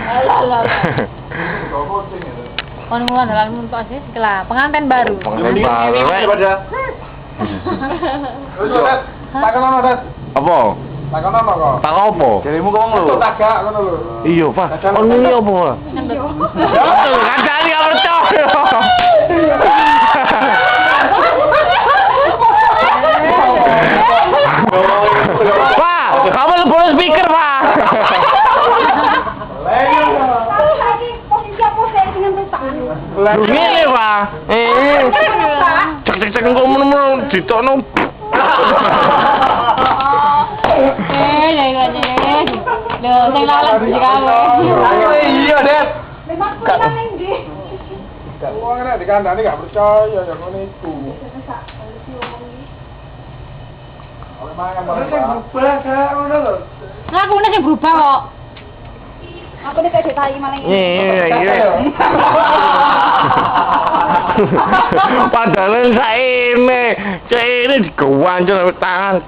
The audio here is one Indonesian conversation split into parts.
Alah. Kon mulai dalan muntuk sih sekelah pengantin baru. Pengantin baru. Takon ono, Dat. Apa? Takon ono kok. Tak apa? Jarimu kok ngono lho. Tagak ngono lho. Iya, Pak. Kon ngene apa? Betul, kadang ya percaya. Pak, kamu lebih speaker, Pak. Ngene, Pak. Cek kok men ditokno. Lho, sing lalat di kamu. Iya, Det. Memang kurang ning ndi? Wong nek dikandani gak percaya ya ngono iku. Oleh mangan berubah gak ngono lho. Ngakune sing berubah kok. Aku nek ditahi malah ini. Iya. Padahal saene, saene digawancur sampe tangan.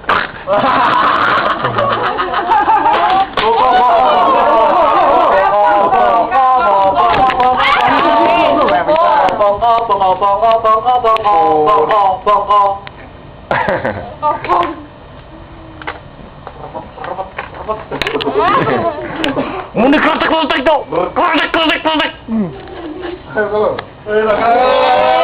Muni klotek-klotek tuh. Klotek. Ayo,